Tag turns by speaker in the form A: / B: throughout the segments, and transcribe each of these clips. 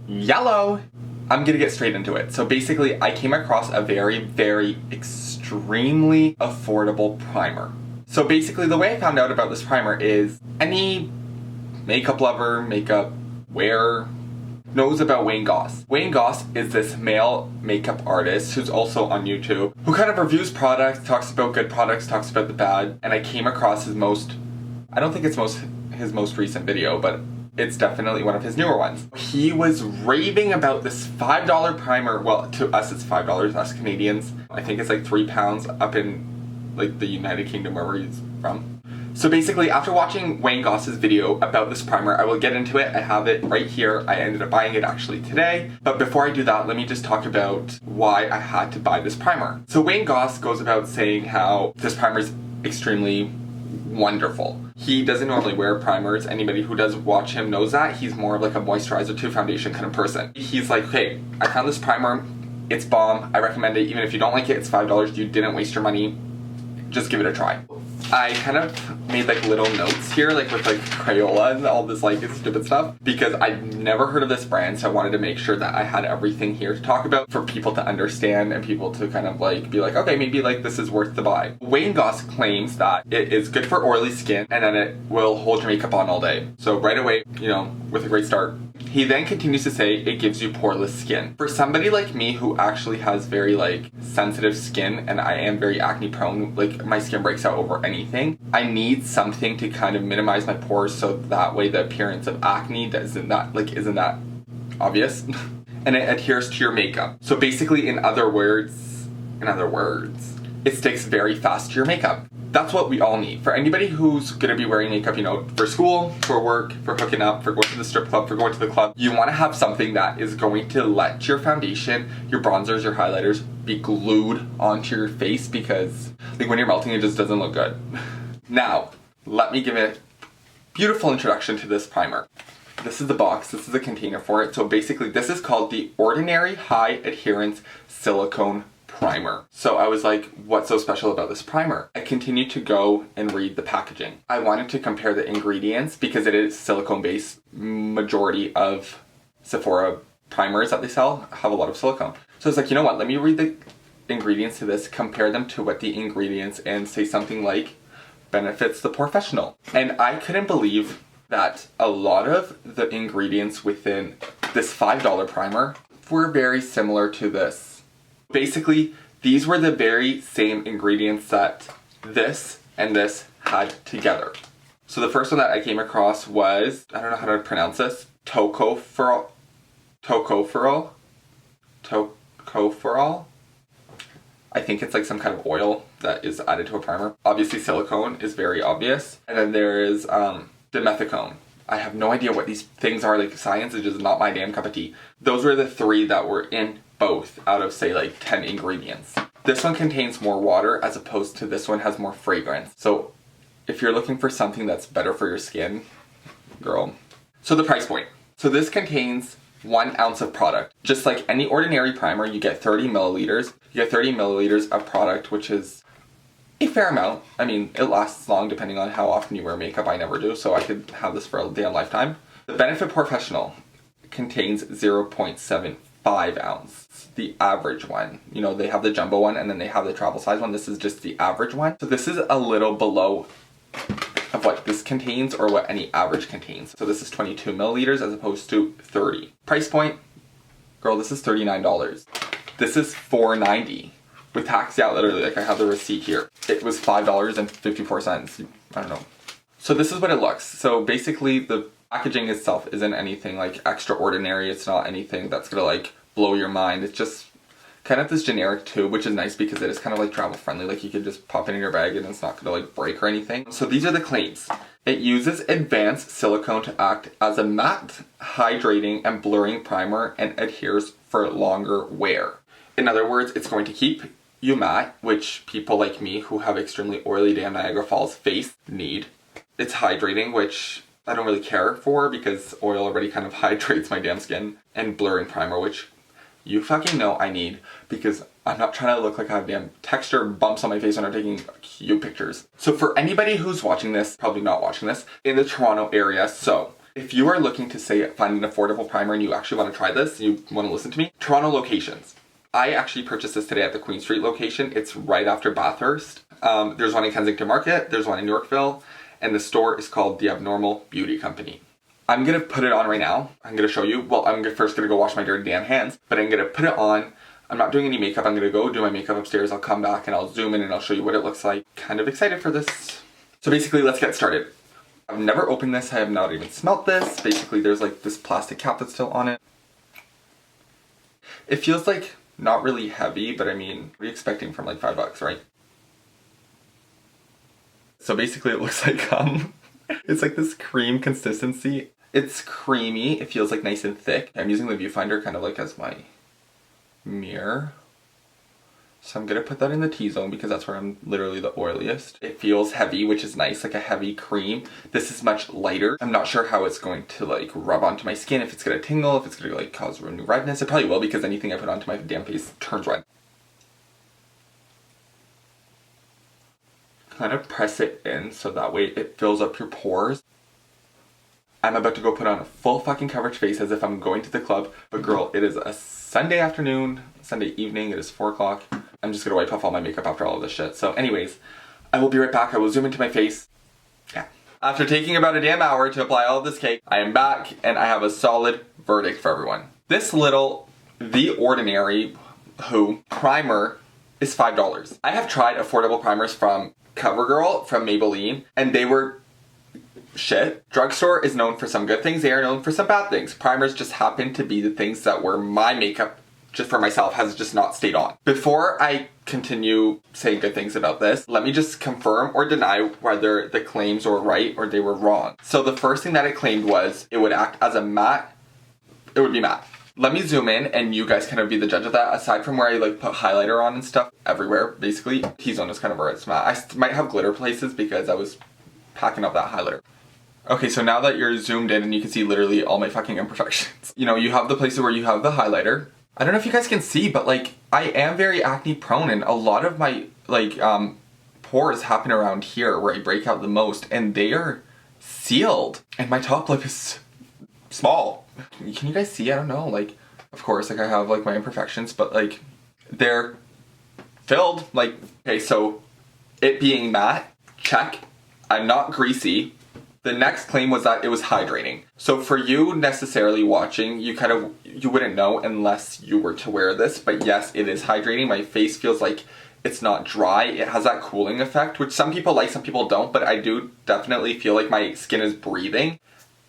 A: yellow. I'm gonna get straight into it. So basically, I came across a very extremely affordable primer. So basically, the way I found out about this primer is any makeup lover, makeup wearer knows about Wayne Goss. Wayne Goss is this male makeup artist who's also on YouTube, who kind of reviews products, talks about good products, talks about the bad, and I came across his I don't think it's his most recent video, but it's definitely one of his newer ones. He was raving about this $5 primer. Well, to us it's $5, us Canadians. I think it's like £3 up in like the United Kingdom, where he's from. So basically, after watching Wayne Goss's video about this primer, I will get into it. I have it right here. I ended up buying it actually today. But before I do that, let me just talk about why I had to buy this primer. So Wayne Goss goes about saying how this primer is extremely wonderful. He doesn't normally wear primers. Anybody who does watch him knows that. He's more of like a moisturizer to foundation kind of person. He's like, hey, I found this primer. It's bomb. I recommend it. Even if you don't like it, it's $5. You didn't waste your money. Just give it a try. I kind of made like little notes here, like with like Crayola and all this like stupid stuff, because I'd never heard of this brand, so I wanted to make sure that I had everything here to talk about for people to understand and people to kind of like be like, okay, maybe like this is worth the buy. Wayne Goss claims that it is good for oily skin and then it will hold your makeup on all day. So right away, you know, with a great start. He then continues to say it gives you poreless skin. For somebody like me who actually has very like sensitive skin and I am very acne prone, like my skin breaks out over anything, I need something to kind of minimize my pores so that way the appearance of acne isn't that obvious and it adheres to your makeup. So basically, in other words, it sticks very fast to your makeup. That's what we all need. For anybody who's gonna be wearing makeup, you know, for school, for work, for hooking up, for going to the strip club, for going to the club, you wanna have something that is going to let your foundation, your bronzers, your highlighters be glued onto your face, because like when you're melting, it just doesn't look good. Now, let me give a beautiful introduction to this primer. This is the box, this is the container for it. So basically, this is called the Ordinary High-Adherence Silicone Primer. So I was like, what's so special about this primer? I continued to go and read the packaging. I wanted to compare the ingredients because it is silicone based. Majority of Sephora primers that they sell have a lot of silicone. So I was like, you know what, let me read the ingredients to this, compare them to what the ingredients and say something like benefits the Porefessional. And I couldn't believe that a lot of the ingredients within this $5 primer were very similar to this. Basically, these were the very same ingredients that this and this had together. So the first one that I came across was, I don't know how to pronounce this, tocopherol. I think it's like some kind of oil that is added to a primer. Obviously, silicone is very obvious. And then there is dimethicone. I have no idea what these things are, like science is just not my damn cup of tea. Those were the three that were in both out of say like 10 ingredients. This one contains more water as opposed to this one has more fragrance. So if you're looking for something that's better for your skin, girl. So the price point. So this contains 1 ounce of product. Just like any ordinary primer, you get 30 milliliters. You get 30 milliliters of product, which is a fair amount. I mean, it lasts long depending on how often you wear makeup. I never do, so I could have this for a damn lifetime. The Benefit Porefessional contains 0.75 ounce. The average one. You know, they have the jumbo one and then they have the travel size one. This is just the average one. So this is a little below of what this contains or what any average contains. So this is 22 milliliters as opposed to 30. Price point, girl, this is $39. This is $4.90. With tax, yeah, literally, like I have the receipt here. It was $5.54. I don't know. So this is what it looks. So basically the packaging itself isn't anything like extraordinary. It's not anything that's gonna like blow your mind. It's just kind of this generic tube, which is nice because it is kind of like travel friendly. Like you could just pop it in your bag and it's not gonna like break or anything. So these are the claims. It uses advanced silicone to act as a matte, hydrating, and blurring primer and adheres for longer wear. In other words, it's going to keep you matte, which people like me who have extremely oily damn Niagara Falls face need. It's hydrating, which I don't really care for because oil already kind of hydrates my damn skin. And blurring primer, which you fucking know I need because I'm not trying to look like I have damn texture bumps on my face when I'm taking cute pictures. So for anybody who's watching this, probably not watching this, in the Toronto area, so If you are looking to say find an affordable primer and you actually want to try this, you want to listen to me, Toronto locations. I actually purchased this today at the Queen Street location. It's right after Bathurst. There's one in Kensington Market, there's one in Yorkville, and the store is called The Abnormal Beauty Company. I'm gonna put it on right now. I'm gonna show you. Well, I'm first gonna go wash my dirty damn hands, but I'm gonna put it on. I'm not doing any makeup. I'm gonna go do my makeup upstairs. I'll come back and I'll zoom in and I'll show you what it looks like. Kind of excited for this. So basically, let's get started. I've never opened this. I have not even smelt this. Basically, there's like this plastic cap that's still on it. It feels like not really heavy, but I mean, what are you expecting from like $5, right? So basically it looks like, it's like this cream consistency. It's creamy, it feels like nice and thick. I'm using the viewfinder kind of like as my mirror. So I'm gonna put that in the T-zone because that's where I'm literally the oiliest. It feels heavy, which is nice, like a heavy cream. This is much lighter. I'm not sure how it's going to like rub onto my skin, if it's gonna tingle, if it's gonna like cause new redness. It probably will because anything I put onto my damn face turns red. Kind of press it in so that way it fills up your pores. I'm about to go put on a full fucking coverage face as if I'm going to the club, but girl, it is a Sunday afternoon, Sunday evening, it is 4 o'clock. I'm just gonna wipe off all my makeup after all of this shit. So anyways, I will be right back. I will zoom into my face. Yeah. After taking about a damn hour to apply all of this cake, I am back and I have a solid verdict for everyone. This little The Ordinary Who primer is $5. I have tried affordable primers from CoverGirl, from Maybelline, and they were shit. Drugstore is known for some good things, they are known for some bad things. Primers just happen to be the things that were my makeup, just for myself, has just not stayed on. Before I continue saying good things about this, let me just confirm or deny whether the claims were right or they were wrong. So the first thing that it claimed was it would act as a matte, it would be matte. Let me zoom in and you guys kind of be the judge of that. Aside from where I like put highlighter on and stuff everywhere, basically, T-zone is kind of where it's matte. I might have glitter places because I was packing up that highlighter. Okay, so now that you're zoomed in and you can see literally all my fucking imperfections. You know, you have the places where you have the highlighter. I don't know if you guys can see, but like, I am very acne prone and a lot of my like pores happen around here where I break out the most and they are sealed. And my top lip is small. Can you guys see? I don't know, like, of course, like I have like my imperfections, but like, they're filled. Like, okay, so it being matte, check. I'm not greasy. The next claim was that it was hydrating. So for you necessarily watching, you wouldn't know unless you were to wear this, but yes, it is hydrating. My face feels like it's not dry. It has that cooling effect, which some people like, some people don't, but I do definitely feel like my skin is breathing.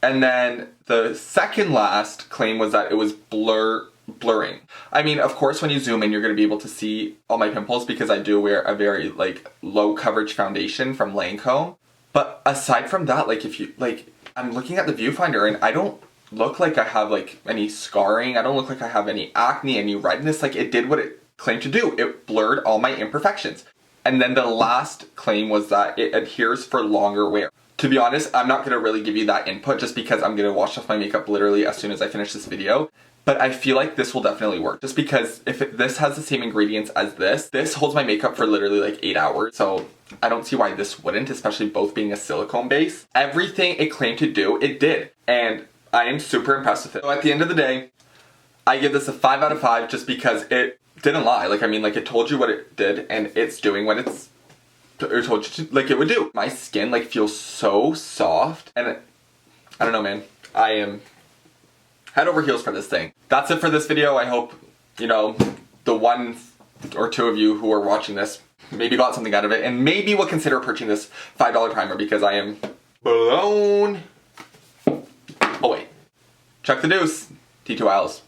A: And then the second last claim was that it was blurring. I mean, of course, when you zoom in, you're going to be able to see all my pimples because I do wear a very like low coverage foundation from Lancome. But aside from that, like if you, like, I'm looking at the viewfinder and I don't look like I have like any scarring. I don't look like I have any acne, any redness. Like it did what it claimed to do. It blurred all my imperfections. And then the last claim was that it adheres for longer wear. To be honest, I'm not going to really give you that input just because I'm going to wash off my makeup literally as soon as I finish this video. But I feel like this will definitely work. Just because if this has the same ingredients as this holds my makeup for literally like 8 hours. So I don't see why this wouldn't, especially both being a silicone base. Everything it claimed to do, it did. And I am super impressed with it. So at the end of the day, I give this a 5 out of 5 just because it didn't lie. Like, I mean, like it told you what it did and it's doing what it told you to, like it would do. My skin like feels so soft and I don't know, man. I am head over heels for this thing. That's it for this video. I hope, you know, the 1 or 2 of you who are watching this maybe got something out of it and maybe will consider purchasing this $5 primer because I am blown. Oh wait, check the deuce. T2 Isles.